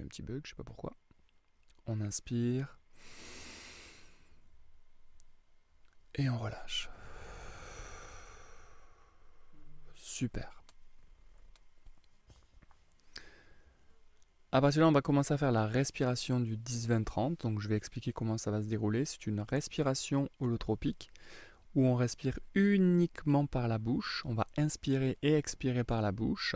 un petit bug, je sais pas pourquoi. On inspire. Et on relâche. Super. À partir de là, on va commencer à faire la respiration du 10-20-30. Donc je vais expliquer comment ça va se dérouler. C'est une respiration holotropique où on respire uniquement par la bouche. On va inspirer et expirer par la bouche.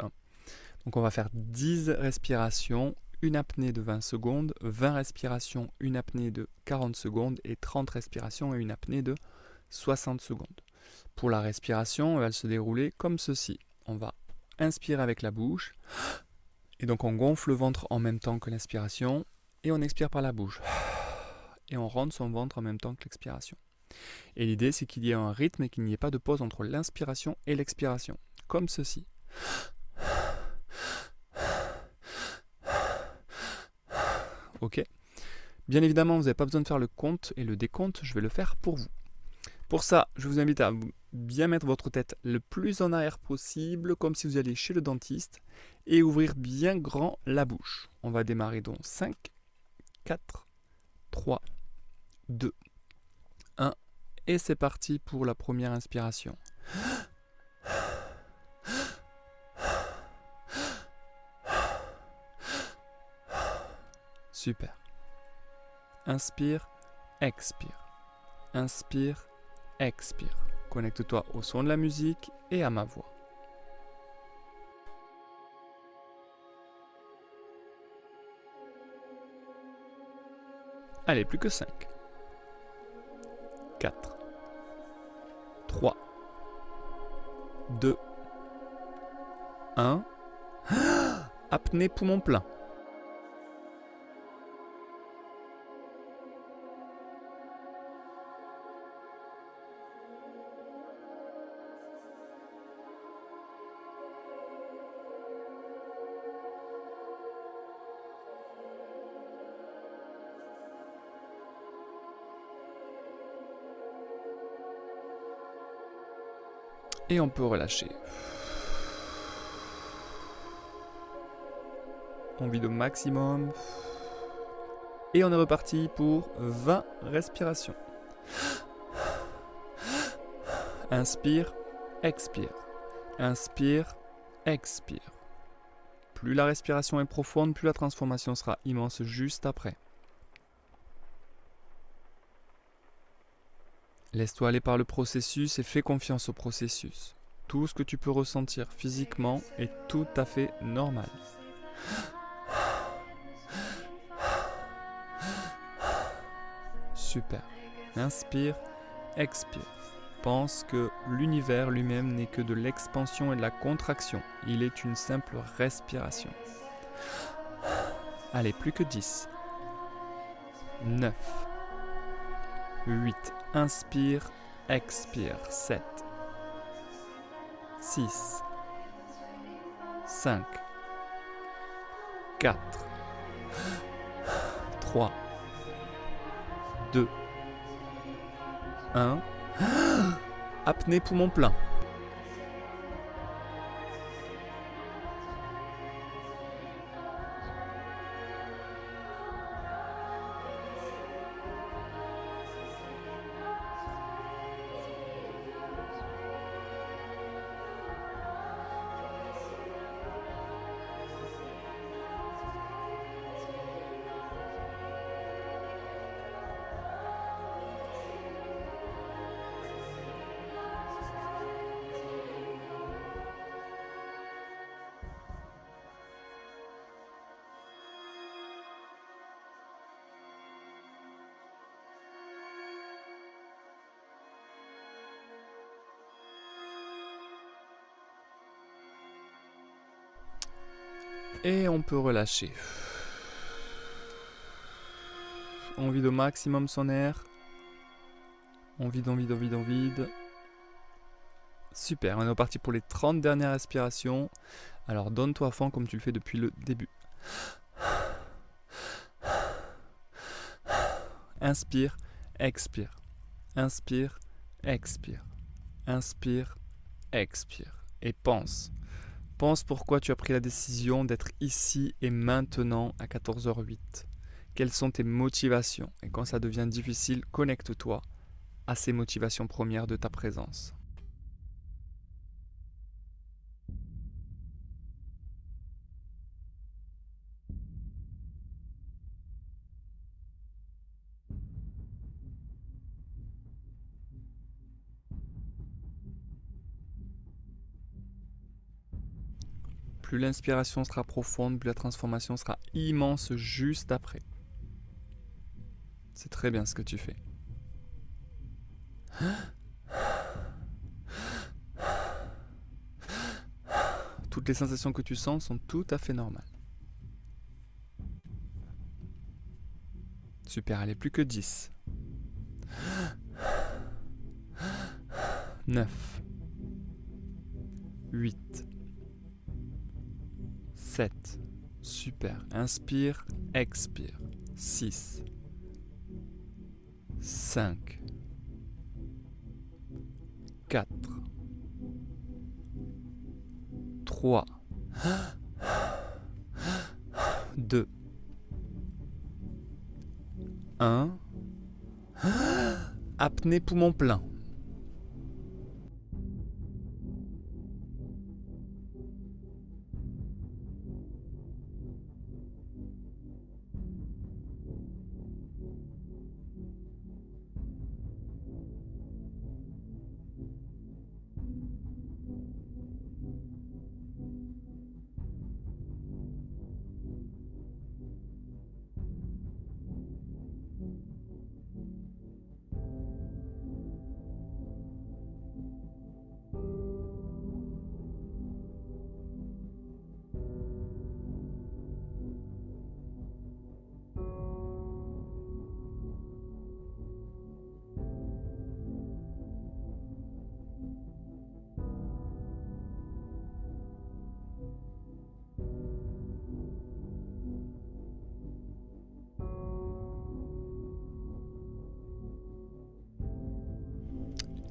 Donc on va faire 10 respirations, une apnée de 20 secondes, 20 respirations, une apnée de 40 secondes et 30 respirations et une apnée de 60 secondes. Pour la respiration, elle va se dérouler comme ceci. On va inspirer avec la bouche et donc on gonfle le ventre en même temps que l'inspiration et on expire par la bouche. Et on rentre son ventre en même temps que l'expiration. Et l'idée, c'est qu'il y ait un rythme et qu'il n'y ait pas de pause entre l'inspiration et l'expiration. Comme ceci. Ok. Bien évidemment, vous n'avez pas besoin de faire le compte et le décompte, je vais le faire pour vous. Pour ça, je vous invite à bien mettre votre tête le plus en arrière possible, comme si vous alliez chez le dentiste, et ouvrir bien grand la bouche. On va démarrer dans 5, 4, 3, 2, 1, et c'est parti pour la première inspiration. Super. Inspire, expire. Inspire, expire. Connecte-toi au son de la musique et à ma voix. Allez, plus que 5. 4. 3. 2. 1. Apnée poumon plein. Et on peut relâcher. On vide au maximum. Et on est reparti pour 20 respirations. Inspire, expire. Inspire, expire. Plus la respiration est profonde, plus la transformation sera immense juste après. Laisse-toi aller par le processus et fais confiance au processus. Tout ce que tu peux ressentir physiquement est tout à fait normal. Super. Inspire, expire. Pense que l'univers lui-même n'est que de l'expansion et de la contraction. Il est une simple respiration. Allez, plus que 10. 9. 8. Inspire, expire. 7. 6. 5. 4. 3. 2. 1. Apnée poumon plein. Et on peut relâcher. On vide au maximum son air. On vide, on vide, on vide, on vide. Super, on est reparti pour les 30 dernières respirations. Alors donne-toi à fond comme tu le fais depuis le début. Inspire, expire. Inspire, expire. Inspire, expire. Et pense Pense pourquoi tu as pris la décision d'être ici et maintenant à 14h08. Quelles sont tes motivations? Et quand ça devient difficile, connecte-toi à ces motivations premières de ta présence. Plus l'inspiration sera profonde, plus la transformation sera immense juste après. C'est très bien ce que tu fais. Toutes les sensations que tu sens sont tout à fait normales. Super, allez, plus que 10. 9. 8. 7. Super. Inspire, expire. 6. 5. 4. 3. 2. 1. Apnée poumon plein.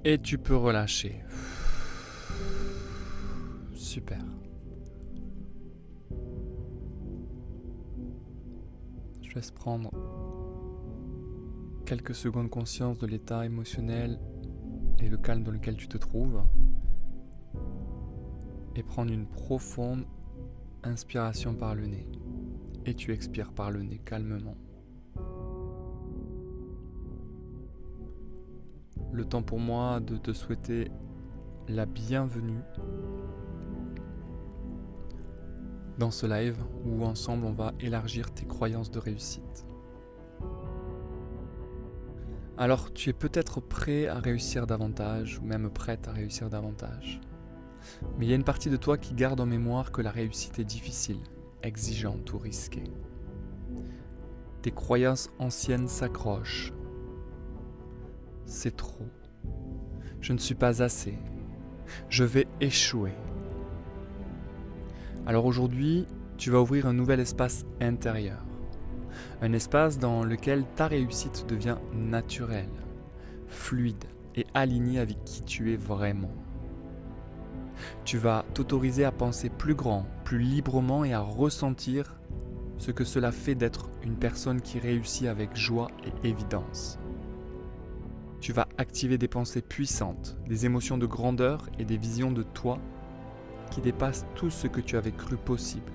Et tu peux relâcher. Super. Je laisse prendre quelques secondes conscience de l'état émotionnel et le calme dans lequel tu te trouves. Et prendre une profonde inspiration par le nez. Et tu expires par le nez calmement. Le temps pour moi de te souhaiter la bienvenue dans ce live où ensemble on va élargir tes croyances de réussite. Alors tu es peut-être prêt à réussir davantage ou même prête à réussir davantage. Mais il y a une partie de toi qui garde en mémoire que la réussite est difficile, exigeante ou risquée. Tes croyances anciennes s'accrochent. C'est trop. Je ne suis pas assez. Je vais échouer. Alors aujourd'hui, tu vas ouvrir un nouvel espace intérieur. Un espace dans lequel ta réussite devient naturelle, fluide et alignée avec qui tu es vraiment. Tu vas t'autoriser à penser plus grand, plus librement et à ressentir ce que cela fait d'être une personne qui réussit avec joie et évidence. Tu vas activer des pensées puissantes, des émotions de grandeur et des visions de toi qui dépassent tout ce que tu avais cru possible.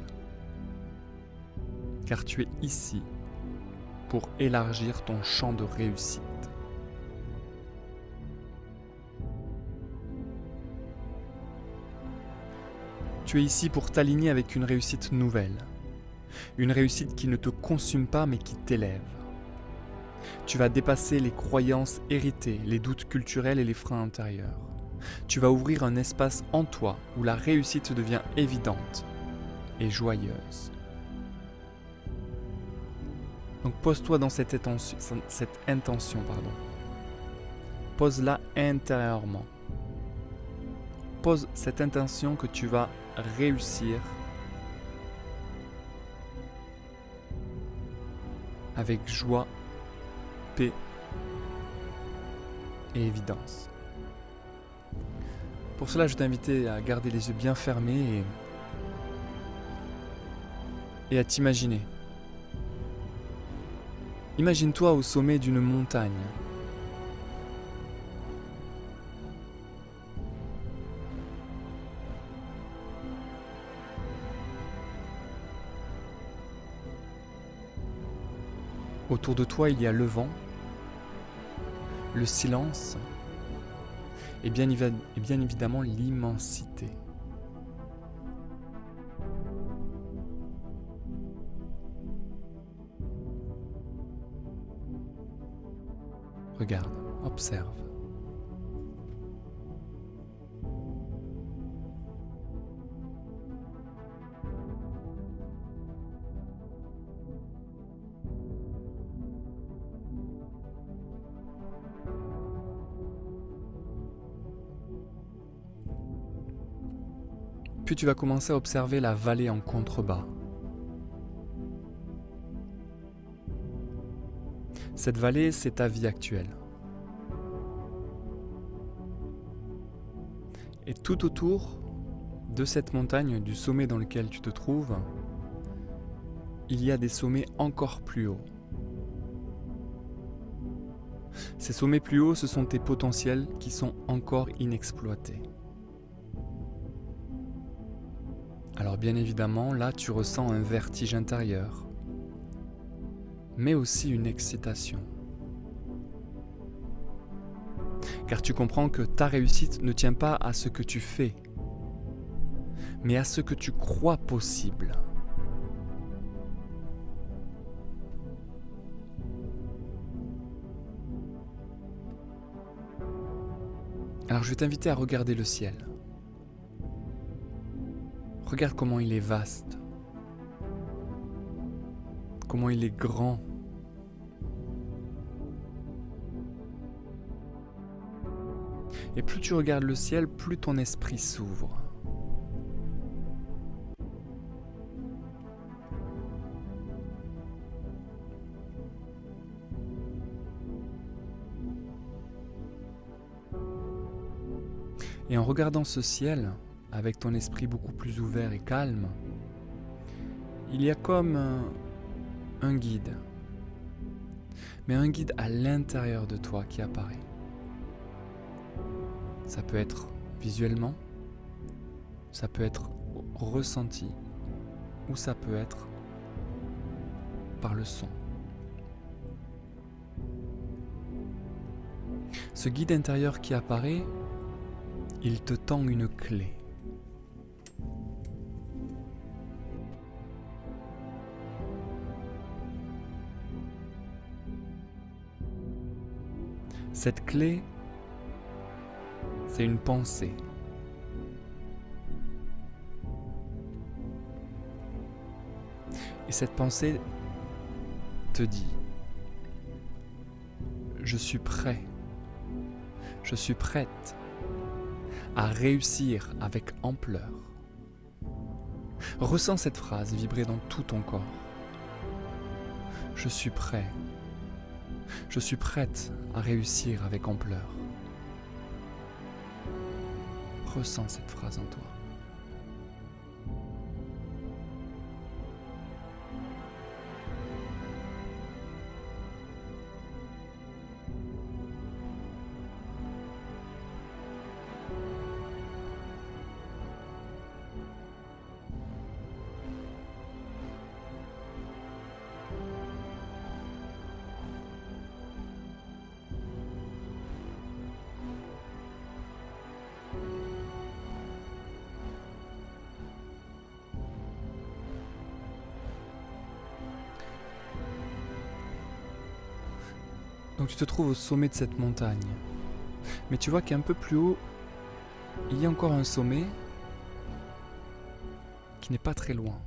Car tu es ici pour élargir ton champ de réussite. Tu es ici pour t'aligner avec une réussite nouvelle. Une réussite qui ne te consume pas mais qui t'élève. Tu vas dépasser les croyances héritées, les doutes culturels et les freins intérieurs. Tu vas ouvrir un espace en toi où la réussite devient évidente et joyeuse. Donc pose-toi dans cette intention. Pose-la intérieurement. Pose cette intention que tu vas réussir avec joie, paix et évidence. Pour cela, je t'invite à garder les yeux bien fermés et et à t'imaginer. Imagine-toi au sommet d'une montagne. Autour de toi, il y a le vent, le silence et bien évidemment l'immensité. Regarde, observe. Puis tu vas commencer à observer la vallée en contrebas. Cette vallée, c'est ta vie actuelle. Et tout autour de cette montagne, du sommet dans lequel tu te trouves, il y a des sommets encore plus hauts. Ces sommets plus hauts, ce sont tes potentiels qui sont encore inexploités. Alors bien évidemment, là tu ressens un vertige intérieur, mais aussi une excitation. Car tu comprends que ta réussite ne tient pas à ce que tu fais, mais à ce que tu crois possible. Alors je vais t'inviter à regarder le ciel. Regarde comment il est vaste, comment il est grand. Et plus tu regardes le ciel, plus ton esprit s'ouvre. Et en regardant ce ciel, avec ton esprit beaucoup plus ouvert et calme, il y a comme un guide, mais un guide à l'intérieur de toi qui apparaît. Ça peut être visuellement, ça peut être ressenti, ou ça peut être par le son. Ce guide intérieur qui apparaît, il te tend une clé. Cette clé, c'est une pensée. Et cette pensée te dit, je suis prêt, je suis prête à réussir avec ampleur. Ressens cette phrase vibrer dans tout ton corps. Je suis prêt, je suis prête à réussir avec ampleur. Ressens cette phrase en toi. Donc tu te trouves au sommet de cette montagne. Mais tu vois qu'un peu plus haut, il y a encore un sommet qui n'est pas très loin.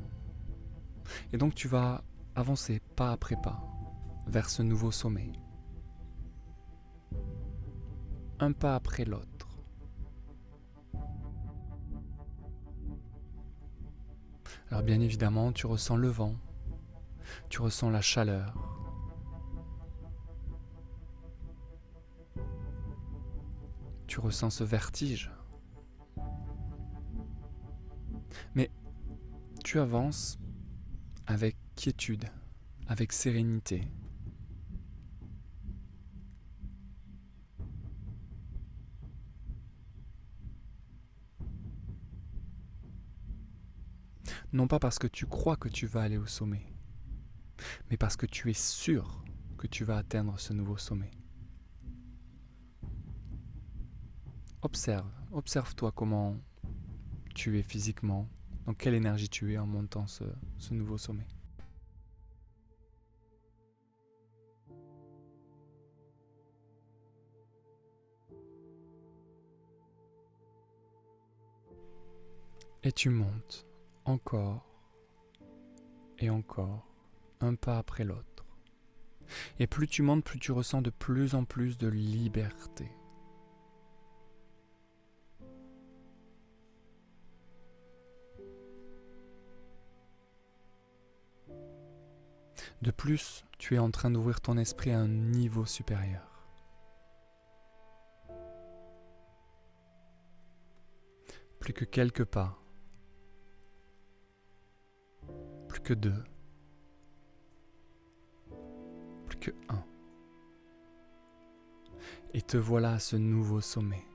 Et donc tu vas avancer pas après pas vers ce nouveau sommet. Un pas après l'autre. Alors bien évidemment, tu ressens le vent, tu ressens la chaleur. Tu ressens ce vertige. Mais tu avances avec quiétude, avec sérénité. Non pas parce que tu crois que tu vas aller au sommet, mais parce que tu es sûr que tu vas atteindre ce nouveau sommet. Observe-toi comment tu es physiquement, dans quelle énergie tu es en montant ce nouveau sommet. Et tu montes encore et encore, un pas après l'autre. Et plus tu montes, plus tu ressens de plus en plus de liberté. De plus, tu es en train d'ouvrir ton esprit à un niveau supérieur. Plus que quelques pas, plus que 2, plus que 1. Et te voilà à ce nouveau sommet,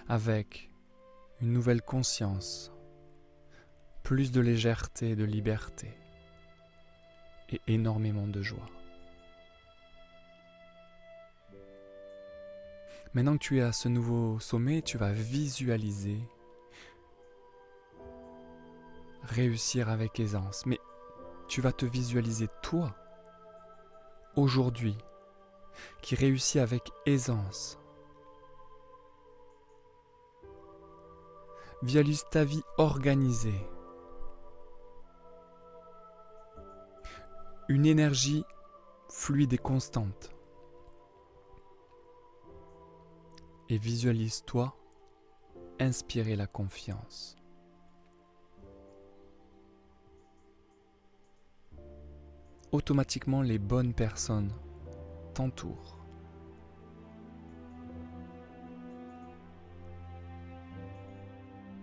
avec une nouvelle conscience, plus de légèreté et de liberté, et énormément de joie. Maintenant que tu es à ce nouveau sommet, tu vas visualiser réussir avec aisance. Mais tu vas te visualiser toi, aujourd'hui, qui réussit avec aisance. Visualise ta vie organisée. Une énergie fluide et constante. Et visualise-toi inspirer la confiance. Automatiquement, les bonnes personnes t'entourent.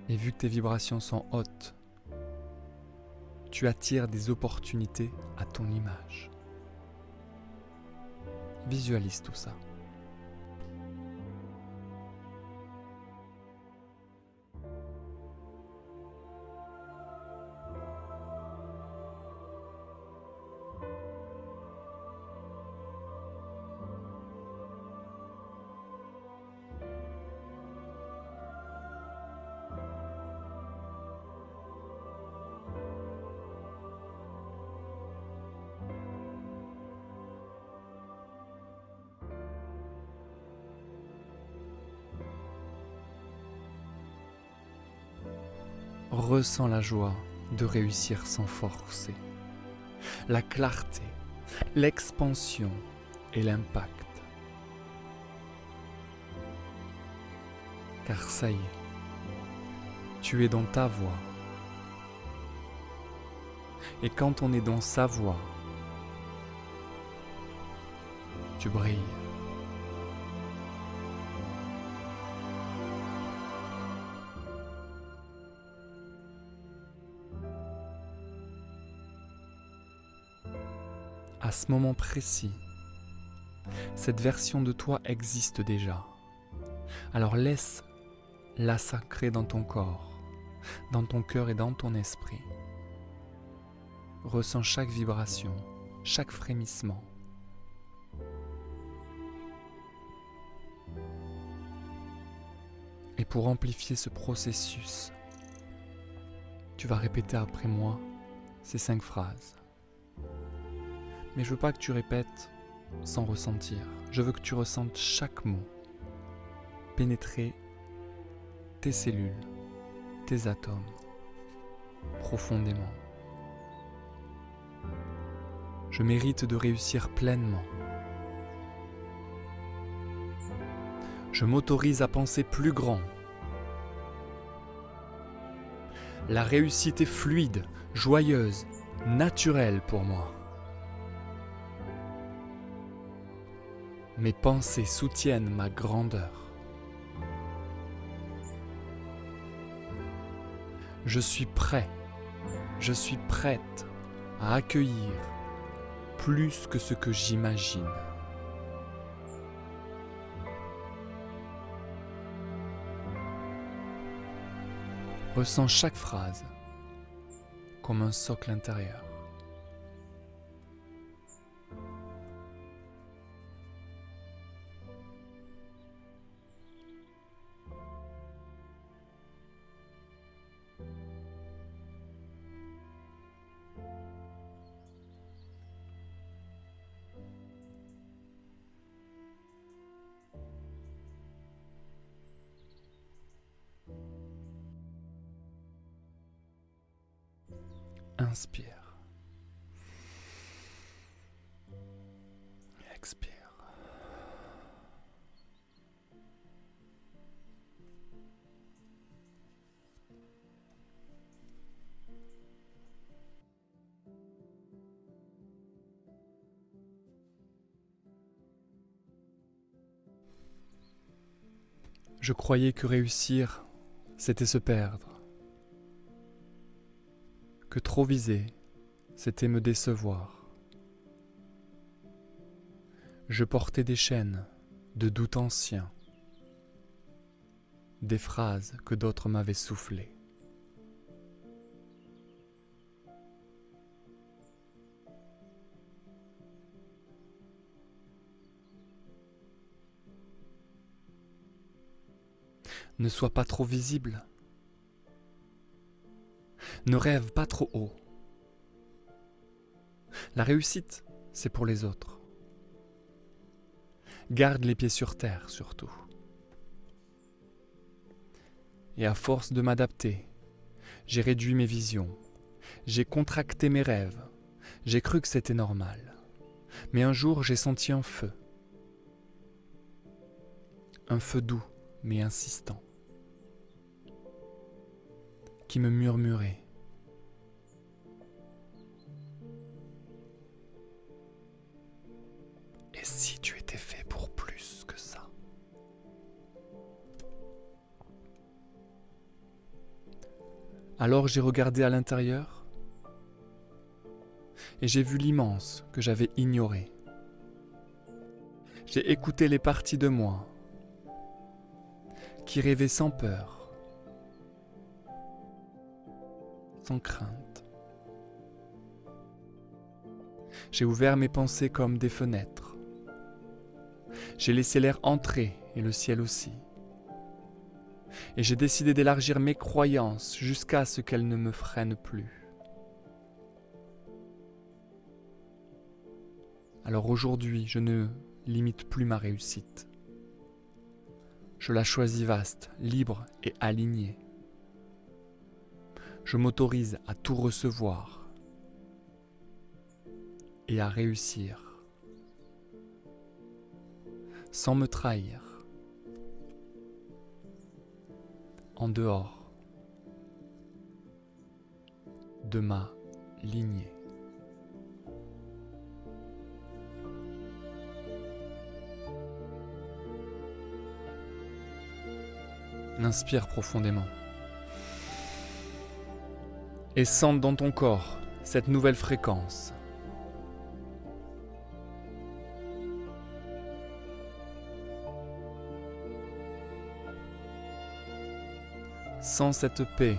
Et vu que tes vibrations sont hautes, tu attires des opportunités à ton image. Visualise tout ça. Ressens la joie de réussir sans forcer, la clarté, l'expansion et l'impact. Car ça y est, tu es dans ta voie. Et quand on est dans sa voie, tu brilles. À ce moment précis, cette version de toi existe déjà. Alors laisse-la s'ancrer dans ton corps, dans ton cœur et dans ton esprit. Ressens chaque vibration, chaque frémissement. Et pour amplifier ce processus, tu vas répéter après moi ces 5 phrases. Mais je veux pas que tu répètes sans ressentir. Je veux que tu ressentes chaque mot, pénétrer tes cellules, tes atomes, profondément. Je mérite de réussir pleinement. Je m'autorise à penser plus grand. La réussite est fluide, joyeuse, naturelle pour moi. Mes pensées soutiennent ma grandeur. Je suis prêt Je suis prête à accueillir plus que ce que j'imagine. Ressens chaque phrase comme un socle intérieur. Inspire. Expire. Je croyais que réussir, c'était se perdre. Que trop viser, c'était me décevoir. Je portais des chaînes de doutes anciens, des phrases que d'autres m'avaient soufflées. Ne sois pas trop visible. Ne rêve pas trop haut. La réussite, c'est pour les autres. Garde les pieds sur terre surtout. Et à force de m'adapter, j'ai réduit mes visions, j'ai contracté mes rêves, j'ai cru que c'était normal. Mais un jour, j'ai senti un feu doux mais insistant, qui me murmurait. Et si tu étais fait pour plus que ça? Alors j'ai regardé à l'intérieur et j'ai vu l'immense que j'avais ignoré. J'ai écouté les parties de moi qui rêvaient sans peur, sans crainte. J'ai ouvert mes pensées comme des fenêtres. J'ai laissé l'air entrer et le ciel aussi. Et j'ai décidé d'élargir mes croyances jusqu'à ce qu'elles ne me freinent plus. Alors aujourd'hui, je ne limite plus ma réussite. Je la choisis vaste, libre et alignée. Je m'autorise à tout recevoir et à réussir sans me trahir en dehors de ma lignée. Inspire profondément et sente dans ton corps cette nouvelle fréquence. Sens cette paix,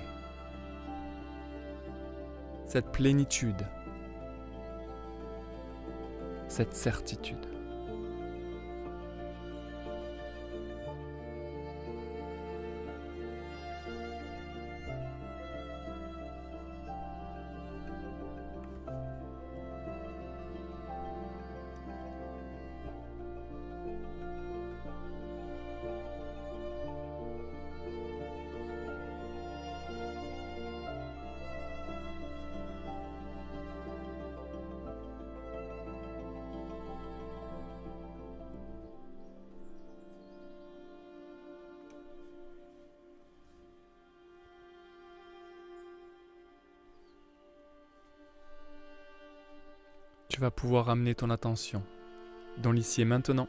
cette plénitude, cette certitude. Tu vas pouvoir amener ton attention dans l'ici et maintenant.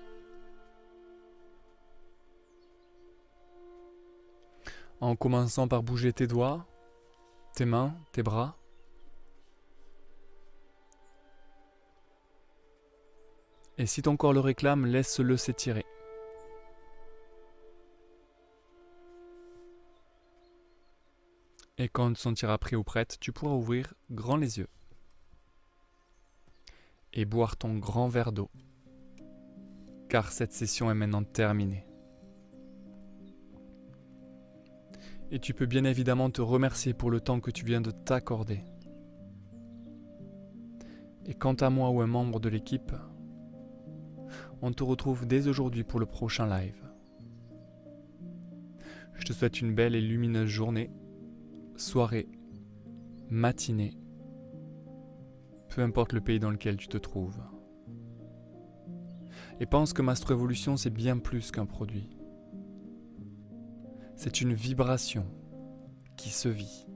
En commençant par bouger tes doigts, tes mains, tes bras, Et si ton corps le réclame, laisse-le s'étirer. Et quand tu te sentiras prêt ou prête, tu pourras ouvrir grand les yeux et boire ton grand verre d'eau, car cette session est maintenant terminée. Et tu peux bien évidemment te remercier pour le temps que tu viens de t'accorder. Et quant à moi ou un membre de l'équipe, on te retrouve dès aujourd'hui pour le prochain live. Je te souhaite une belle et lumineuse journée, soirée, matinée, peu importe le pays dans lequel tu te trouves. Et pense que Mastro Evolution, c'est bien plus qu'un produit. C'est une vibration qui se vit.